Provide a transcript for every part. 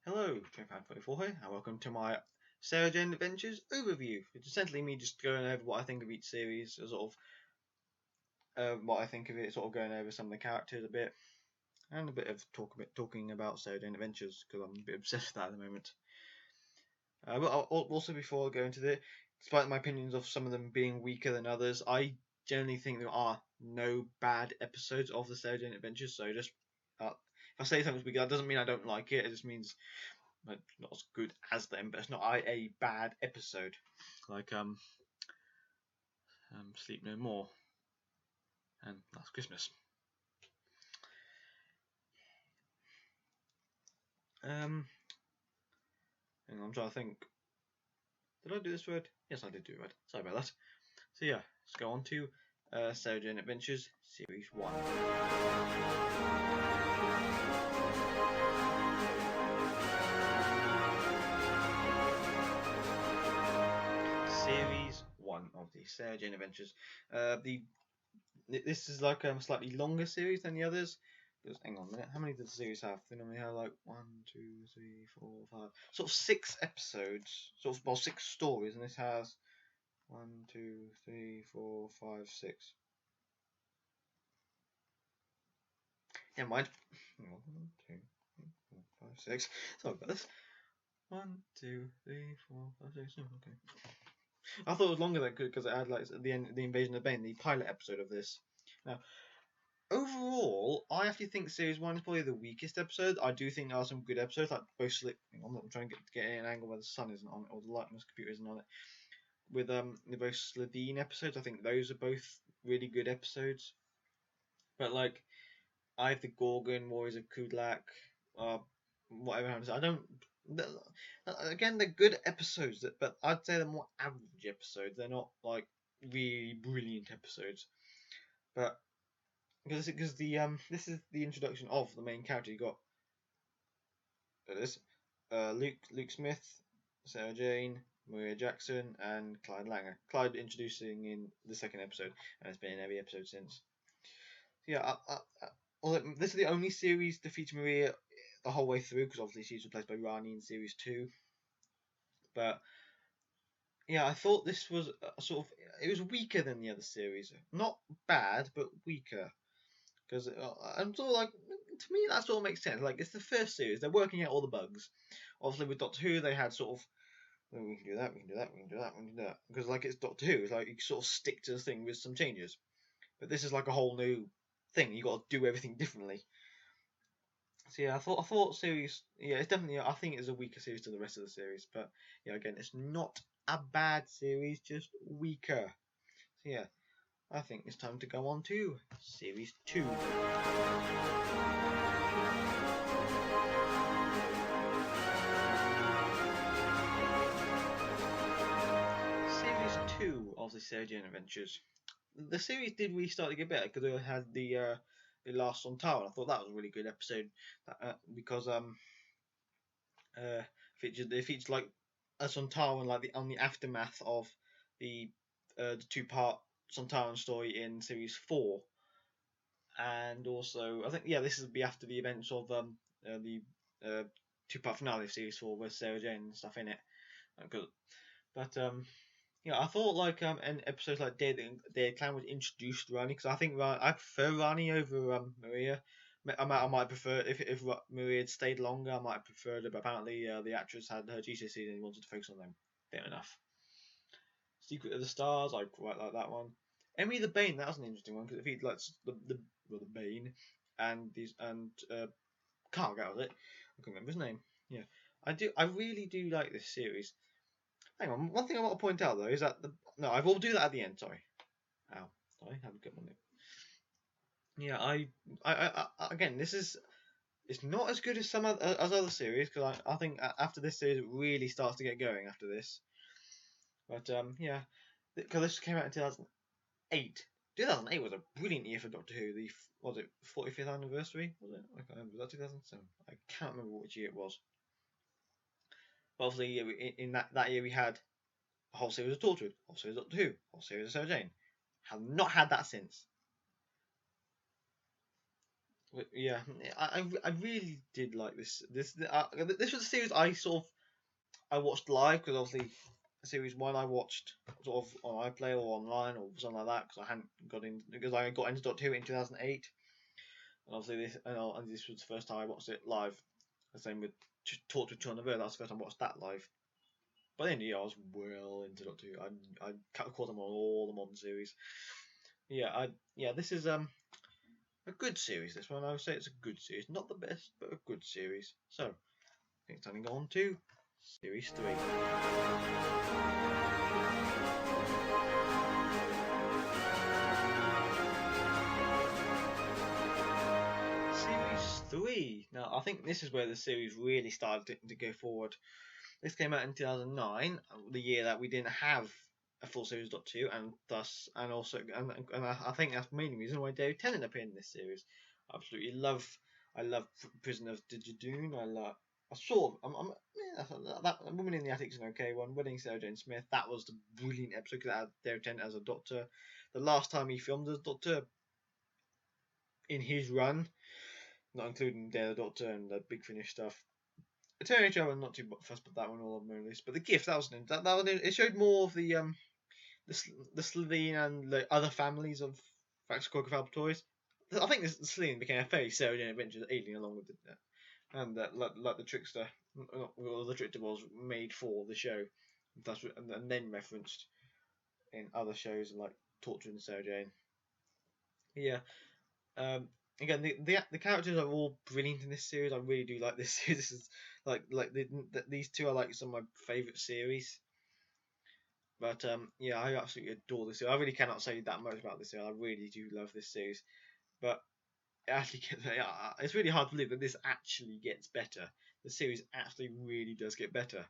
Hello, Fan44 here, and welcome to my Sarah Jane Adventures overview. It's essentially me just going over what I think of each series, what I think of it, sort of going over some of the characters a bit, and a bit of talking about Sarah Jane Adventures because I'm a bit obsessed with that at the moment. But also before I go into it, despite my opinions of some of them being weaker than others, I generally think there are no bad episodes of the Sarah Jane Adventures. So just if I say something's weaker, that doesn't mean I don't like it. It just means but not as good as them. But it's not a bad episode like Sleep No More and Last Christmas. Hang on, I'm trying to think. Did I do this right? Yes, I did do it right. Sorry about that. So yeah, let's go on to Sarah Jane Adventures Series 1. Series 1 of the Sarah Jane Adventures. This is like a slightly longer series than the others. Because, hang on a minute, how many does the series have? They normally have like 1, 2, 3, 4, 5, sort of 6 episodes, well, 6 stories, and this has 1, 2, 3, 4, 5, 6. Never mind. 1, 2, 3, 4, 5, 6. Sorry about this. 1, 2, 3, 4, 5, 6. Oh, okay. I thought it was longer than good because it had like the invasion of Bane, the pilot episode of this. Now, overall, I actually think series 1 is probably the weakest episode. I do think there are some good episodes, like both Slip. I'm trying to get an angle where the sun isn't on it or the light on this computer isn't on it. With the both Slitheen episodes, I think those are both really good episodes. But like, I have the Gorgon, Warriors of Kudlak, whatever happens. I don't. Again, they're good episodes, but I'd say they're more average episodes. They're not like really brilliant episodes. But because this is the introduction of the main character. You got Luke Smith, Sarah Jane, Maria Jackson, and Clyde Langer. Clyde introducing in the second episode, and it's been in every episode since. So yeah, although this is the only series to feature Maria the whole way through, because obviously she's replaced by Rani in series 2. But yeah, I thought this was it was weaker than the other series. Not bad, but weaker. Because I'm sort of like, to me, that sort of makes sense. Like, it's the first series, they're working out all the bugs. Obviously, with Doctor Who, they had sort of, well, we can do that, we can do that, we can do that, we can do that. Because, like, it's Doctor Who, it's like you sort of stick to the thing with some changes. But this is like a whole new thing, you got to do everything differently. So yeah, I thought series, yeah, it's definitely, I think it's a weaker series to the rest of the series. But yeah, again, it's not a bad series, just weaker. So yeah, I think it's time to go on to Series 2. Series 2 of the Sarah Jane Adventures. The series did really start to get better because it had the Last Sontaran. I thought that was a really good episode because it featured like a Sontaran like on the aftermath of the 2-part Sontaran story in series 4. And also, I think this would be after the events of the 2-part finale of series 4 with Sarah Jane and stuff in it. But yeah, I thought like in episodes like Day Clan was introduced Rani because I think I prefer Rani over Maria. I might prefer if Maria had stayed longer, I might have preferred it. But apparently, the actress had her GCSEs and wanted to focus on them. Fair enough. Secret of the Stars, I quite like that one. Emily the Bane, that was an interesting one because it feeds like the Bane and Karg, that was it. I can't remember his name. Yeah, I really do like this series. Hang on, one thing I want to point out though is that no, I will do that at the end. Sorry. Ow, sorry, I haven't got my name. Yeah, I again, it's not as good as some as other series because I think after this series it really starts to get going after this. But yeah, because this came out in 2008. 2008 was a brilliant year for Doctor Who. Was it 45th anniversary? Was it? I can't remember. Was that 2007? I can't remember which year it was. But obviously, in that year we had a whole series of Torchwood, a whole series of Doctor Who, a whole series of Sarah Jane. Have not had that since. Yeah, I really did like this was a series I watched live, because obviously series one I watched sort of on iPlayer or online or something like that, because I hadn't got in, because I got into Doctor Who in 2008, and obviously this was the first time I watched it live. The same with Talk to China That was the first time I watched that live. By the end of the year, I was well into Doctor Who. I caught them on all the modern series. Yeah, this is a good series. This one, I would say it's a good series, not the best, but a good series. So next time we go on to series 3. Series 3. Now, I think this is where the series really started to go forward. This came out in 2009, the year that we didn't have a full series Doctor Who, and thus, and also, and I think that's the main reason why David Tennant appeared in this series. I love Prison of Digidune. I sort of, yeah, that Woman in the Attic's an okay one. Wedding Sarah Jane Smith, that was the brilliant episode because it had David Tennant as a doctor. The last time he filmed as Doctor in his run, not including Day of the Doctor and the Big Finish stuff. Eternity I'm not too fussed about that one all on my list, but the Gift, that one, it showed more of the Slitheen and the other families of Fax Crocodile toys. I think the Slitheen became a very Sarah Jane Adventures alien along with it, and like the Trickster, well, the Trickster was made for the show, and then referenced in other shows like Torture and Sarah Jane. Yeah. Um, Again, the characters are all brilliant in this series. I really do like this series. This is these two are like some of my favourite series. But yeah, I absolutely adore this series. I really cannot say that much about this series. I really do love this series. But it actually it's really hard to believe that this actually gets better. The series actually really does get better,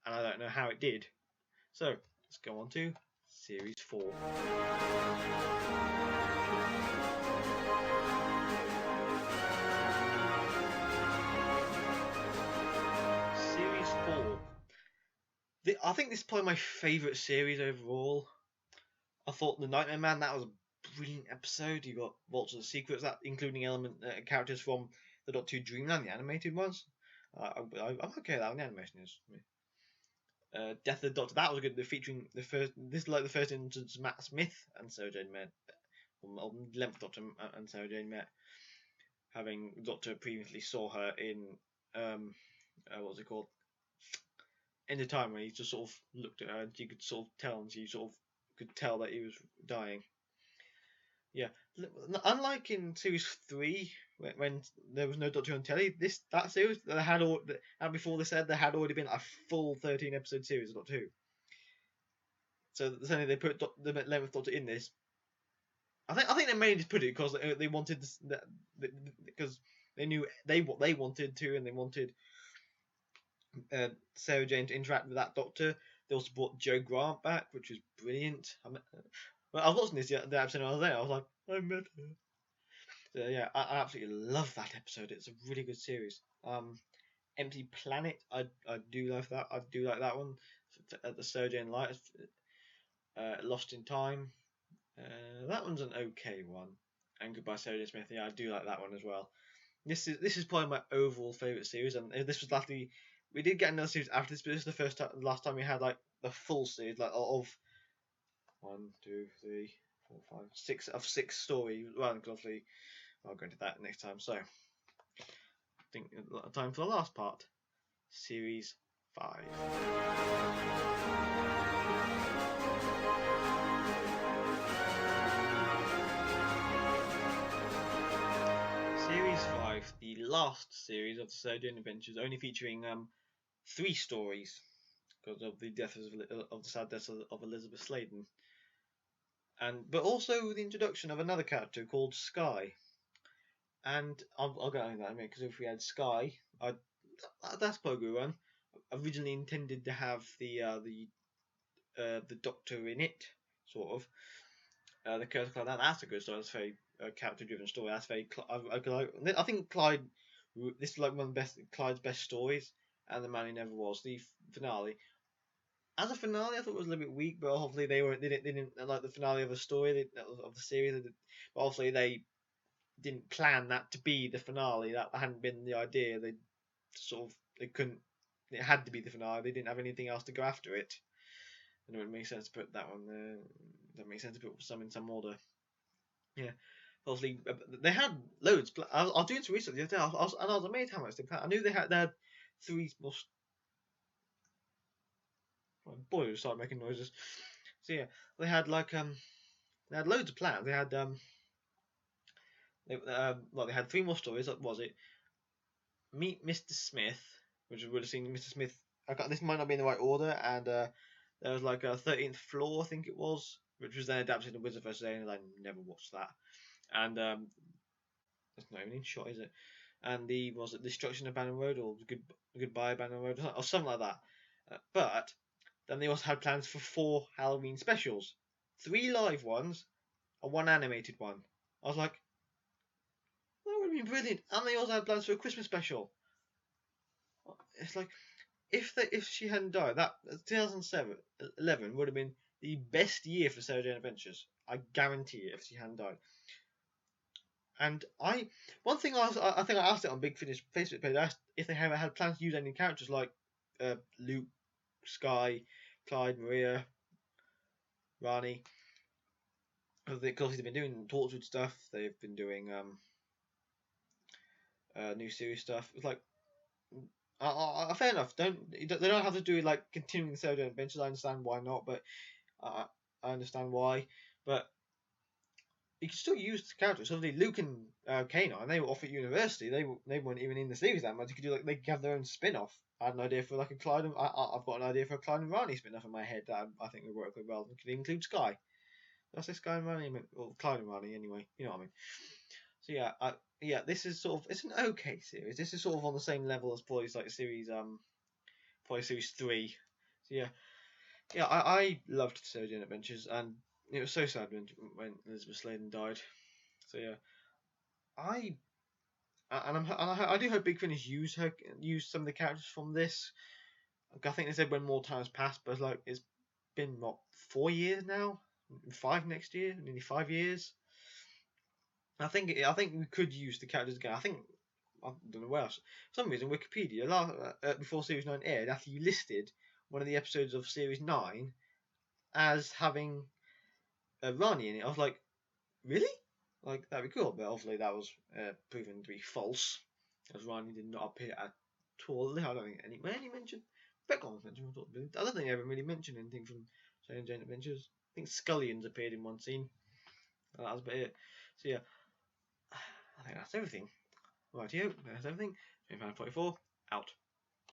and I don't know how it did. So let's go on to series 4. Series 4. I think this is probably my favourite series overall. I thought The Nightmare Man, that was a brilliant episode. You got Vaults of the Secrets, that including characters from the Doctor Who Dreamland, the animated ones. I'm okay with that one. The animation is. Death of the Doctor, that was good. Featuring this is like the first instance Matt Smith and Sarah Jane met, or 11th Doctor and Sarah Jane met, having Doctor previously saw her in what's it called? In the time when he just sort of looked at her and she could sort of tell, and she sort of could tell that he was dying. Yeah, unlike in series 3, when there was no Doctor Who on telly, that series that had and before this there had already been a full 13 episode series of Doctor Who. So suddenly they put the 11th Doctor in this. I think they mainly just put it because they wanted because they knew what they wanted to, and they wanted Sarah Jane to interact with that Doctor. They also brought Jo Grant back, which was brilliant. I was watching the episode I was there. I was like, I met her. So yeah, I absolutely love that episode. It's a really good series. Empty Planet, I do love that. I do like that one. At the Sarah Jane Light, Lost in Time. That one's an okay one. And Goodbye Sarah Jane Smith. Yeah, I do like that one as well. This is probably my overall favourite series, and this was lastly. We did get another series after this, but this is the last time we had like the full series, like of 1, 2, 3, 4, 5, 6 story. Well, obviously, I'll go into that next time. So, I think time for the last part, series 5. Series 5, the last series of the Sarah Jane Adventures, only featuring 3 stories because of the death of the sad death of Elizabeth Sladen, but also the introduction of another character called Skye. And I'll go into that in a minute, because if we had Skye, that's quite a good one. Originally intended to have the Doctor in it, sort of. The Curse of Clyde, that's a good story. That's a very character-driven story. That's very. I think Clyde. This is like one of the Clyde's best stories, and The Man Who Never Was. The finale. As a finale, I thought it was a little bit weak, but hopefully they didn't like the finale of the story of the series. But hopefully they didn't plan that to be the finale. That hadn't been the idea. They couldn't. It had to be the finale. They didn't have anything else to go after it. And it would make sense to put that one there. That makes sense to put some in some order. Yeah. Obviously, they had loads. I was doing some research the other day, and I was amazed how much they planned. I knew they had 3 more. My boy started making noises. So yeah, they had they had loads of plans. They had they had 3 more stories. What was it? Meet Mr. Smith, which we would have seen Mr. Smith. This might not be in the right order, and there was like a 13th Floor, I think it was, which was then adapted into Wizard vs. Alien, and I never watched that. And that's not even in shot, is it? And was it Destruction of Banner Road or Goodbye Banner Road or something like that? But then they also had plans for 4 Halloween specials, 3 live ones and 1 animated one. I was like, that would have been brilliant. And they also had plans for a Christmas special. It's like, if she hadn't died, that 2011 would have been the best year for Sarah Jane Adventures. I guarantee it, if she hadn't died. And one thing I think I asked it on Big Finish Facebook page. I asked if they ever had plans to use any characters like Luke, Sky, Clyde, Maria, Rani. Because they've been doing Torchwood stuff. They've been doing new series stuff. It's like, fair enough. They don't have to do like continuing the Sarah Jane Adventures. I understand why not, but I understand why. But you can still use the characters. So Luke and Kanan, they were off at university. They weren't even in the series that much. You could do they could have their own spin-off. I had an idea for like a Clyde. I've got an idea for a Clyde and Rani spin-off in my head that I think would work quite well. It could include Sky. Did I say Sky and Rani? Or Clyde and Rani anyway. You know what I mean. So yeah, this is sort of, it's an okay series. This is sort of on the same level as probably like series series 3. So yeah, I loved Sarah Jane Adventures, and it was so sad when Elizabeth Sladen died. So yeah, I I do hope Big Finish use some of the characters from this. I think they said when more time's passed, but it's been 4 years now, 5 next year, nearly 5 years. I think we could use the characters again. I don't know where else. For some reason, Wikipedia before Series 9 aired, after you listed one of the episodes of Series 9 as having Rani in it. I was like, really? Like, that'd be cool. But obviously that was proven to be false, as Rani did not appear at all. I don't think any mentioned. Beckons mentioned. I don't think I ever really mentioned anything from Sarah Jane Adventures. I think Scullions appeared in one scene. That was about it. So yeah, I think that's everything. Rightio, that's everything. 4544 out.